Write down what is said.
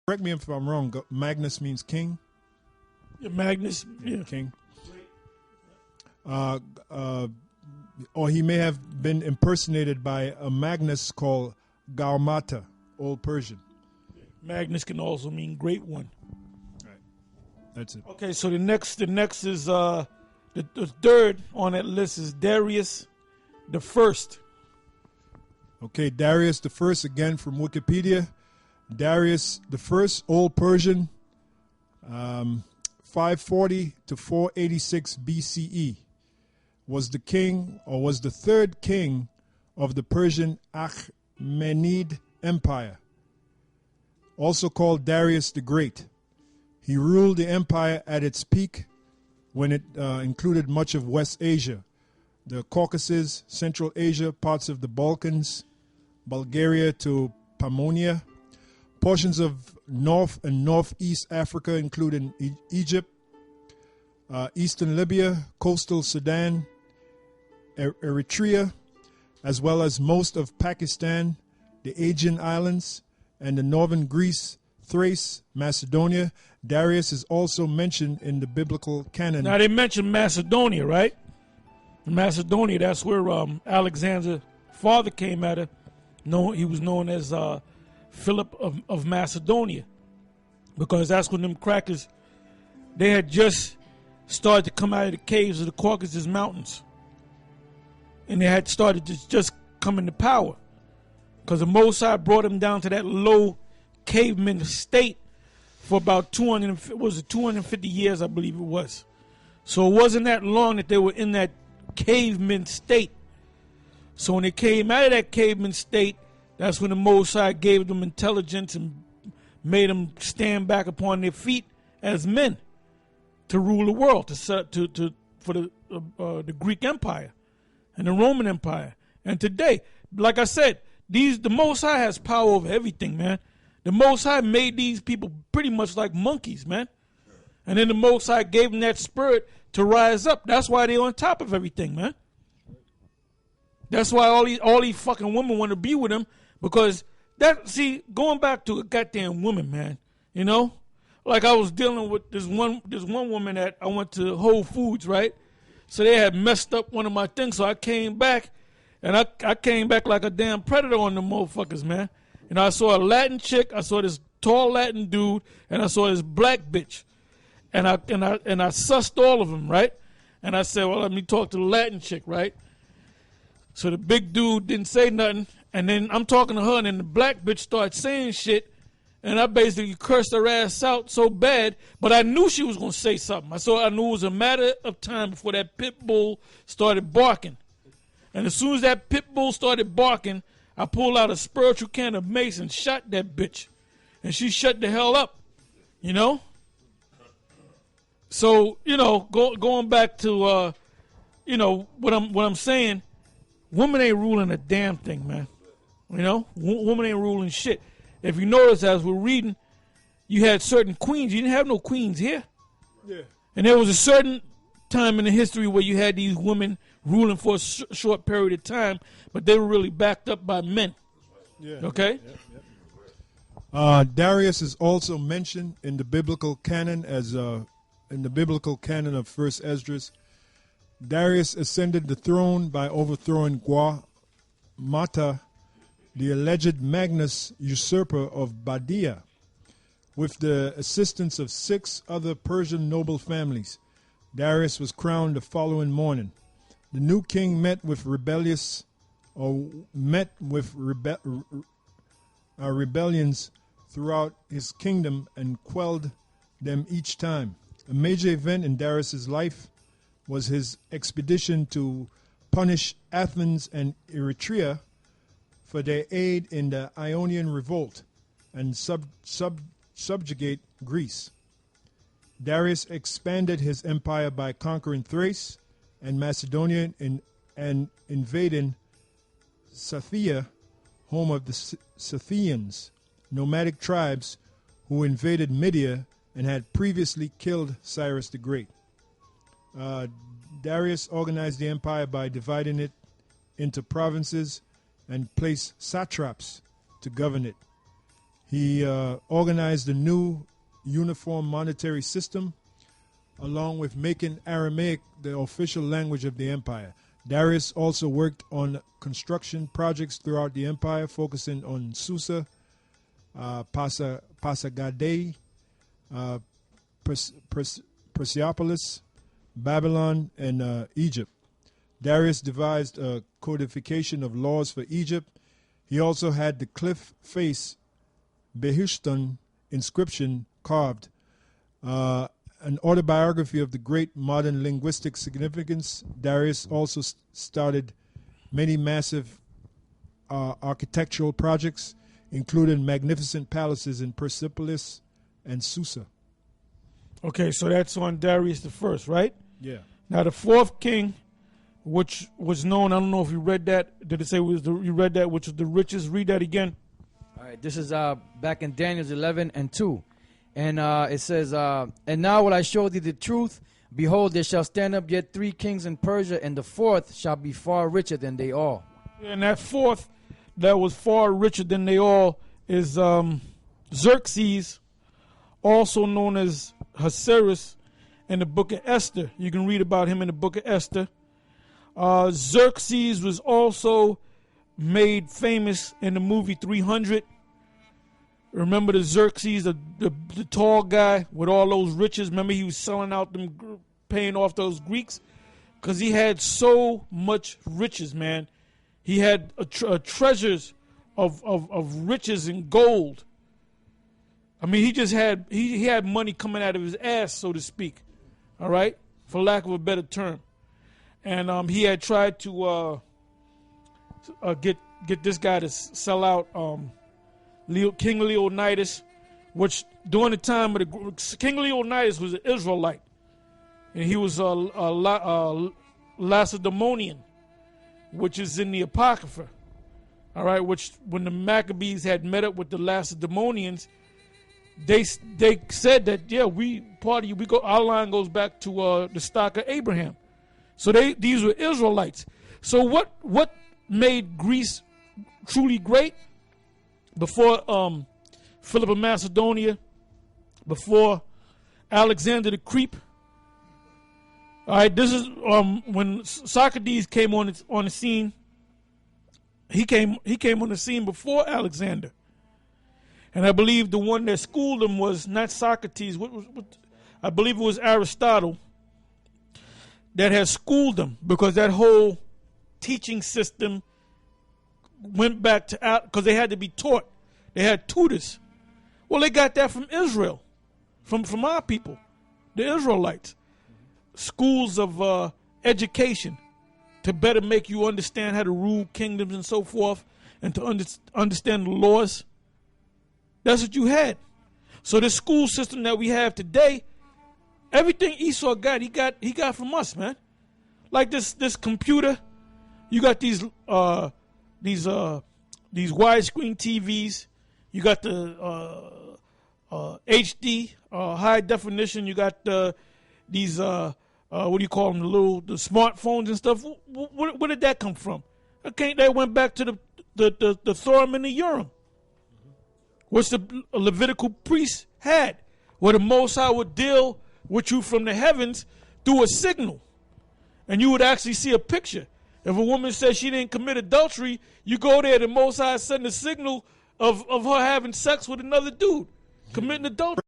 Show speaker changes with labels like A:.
A: correct me if I'm wrong. Magnus means king.
B: Yeah, Magnus, yeah.
A: King. Or he may have been impersonated by a Magnus called Gaumata, Old Persian.
B: Magnus can also mean great one.
A: Right. That's it.
B: Okay, so the next is the third on that list is Darius the First.
A: Okay, Darius the First, again from Wikipedia. Darius the First, Old Persian, 540 to 486 BCE, was the king, or was the third king of the Persian Achaemenid Empire, also called Darius the Great. He ruled the empire at its peak when it included much of West Asia, the Caucasus, Central Asia, parts of the Balkans, Bulgaria to Pannonia, portions of North and Northeast Africa, including Egypt, Eastern Libya, coastal Sudan, Eritrea, as well as most of Pakistan, the Aegean Islands, and the northern Greece, Thrace, Macedonia. Darius is also mentioned in the biblical canon.
B: Now they mentioned Macedonia, right? Macedonia, that's where Alexander's father came out of. No, he was known as Philip of Macedonia, because that's when them crackers, they had just started to come out of the caves of the Caucasus Mountains. And they had started to just come into power. Because the Most High brought them down to that low caveman state for about 250 years, I believe it was. So it wasn't that long that they were in that caveman state. So when they came out of that caveman state, that's when the Most High gave them intelligence and made them stand back upon their feet as men to rule the world, for the Greek Empire and the Roman Empire. And today, like I said, the Most High has power over everything, man. The Most High made these people pretty much like monkeys, man. And then the Most High gave them that spirit to rise up. That's why they're on top of everything, man. That's why all these fucking women want to be with him, because going back to a goddamn woman, man, you know? Like I was dealing with this one woman that I went to Whole Foods, right? So they had messed up one of my things, so I came back, and I came back like a damn predator on them motherfuckers, man. And I saw a Latin chick, I saw this tall Latin dude, and I saw this black bitch. And I sussed all of them, right? And I said, well, let me talk to the Latin chick, right? So the big dude didn't say nothing, and then I'm talking to her, and then the black bitch started saying shit, and I basically cursed her ass out so bad, but I knew she was going to say something. I knew it was a matter of time before that pit bull started barking. And as soon as that pit bull started barking, I pulled out a spiritual can of mace and shot that bitch. And she shut the hell up, you know? So, you know, going back to, you know, what I'm saying, women ain't ruling a damn thing, man. You know? Women ain't ruling shit. If you notice, as we're reading, you had certain queens. You didn't have no queens here.
A: Yeah.
B: And there was a certain time in the history where you had these women ruling for a short period of time, but they were really backed up by men.
A: Yeah.
B: Okay?
A: Darius is also mentioned in the biblical canon of First Esdras. Darius ascended the throne by overthrowing Gaumata, the alleged Magnus usurper of Badia, with the assistance of 6 other Persian noble families. Darius was crowned the following morning. The new king met with rebellions throughout his kingdom and quelled them each time. A major event in Darius's life was his expedition to punish Athens and Eritrea for their aid in the Ionian revolt and subjugate Greece. Darius expanded his empire by conquering Thrace and Macedonia and invading Scythia, home of the Scythians, nomadic tribes who invaded Media and had previously killed Cyrus the Great. Darius organized the empire by dividing it into provinces and placed satraps to govern it. He organized a new uniform monetary system, along with making Aramaic the official language of the empire. Darius also worked on construction projects throughout the empire, focusing on Susa, Pasargadae, Persepolis, Babylon, and Egypt. Darius devised a codification of laws for Egypt. He also had the cliff face Behishtan inscription carved. An autobiography of the great modern linguistic significance. Darius also started many massive architectural projects, including magnificent palaces in Persepolis and Susa.
B: Okay, so that's on Darius the first, right?
A: Yeah.
B: Now the fourth king, which was known, I don't know if you read that. Did it say you read that, which was the richest? Read that again.
C: All right, this is back in Daniel 11:2. And it says, and now will I show thee the truth. Behold, there shall stand up yet 3 kings in Persia, and the 4th shall be far richer than they all.
B: And that 4th that was far richer than they all is Xerxes, also known as Ahasuerus, in the book of Esther. You can read about him in the book of Esther. Xerxes was also made famous in the movie 300. Remember the Xerxes, the tall guy with all those riches? Remember he was selling out them, paying off those Greeks? Because he had so much riches, man. He had treasures of riches and gold. I mean, he just had, he had money coming out of his ass, so to speak. All right? For lack of a better term. And he had tried to get this guy to sell out King Leonidas, which during the time of the King Leonidas was an Israelite, and he was a Lacedaemonian, which is in the Apocrypha. All right, which when the Maccabees had met up with the Lacedaemonians, they said that our line goes back to the stock of Abraham. So these were Israelites. So what made Greece truly great? Before Philip of Macedonia, before Alexander the Creep. All right, this is when Socrates came on the scene. He came on the scene before Alexander, and I believe the one that schooled him was not Socrates. I believe it was Aristotle that had schooled him, because that whole teaching system went back to, because they had to be taught. They had tutors. Well, they got that from Israel, from our people, the Israelites. Schools of education to better make you understand how to rule kingdoms and so forth, and to understand the laws. That's what you had. So the school system that we have today, everything Esau got, he got from us, man. Like this computer, you got these widescreen TVs. You got the HD, high definition. You got these what do you call them? The smartphones and stuff. Where did that come from? Okay, that went back to the Thummim and the Urim, which the Levitical priests had, where the Most High would deal with you from the heavens through a signal, and you would actually see a picture. If a woman says she didn't commit adultery, you go there, the Most High send a signal of her having sex with another dude, committing adultery.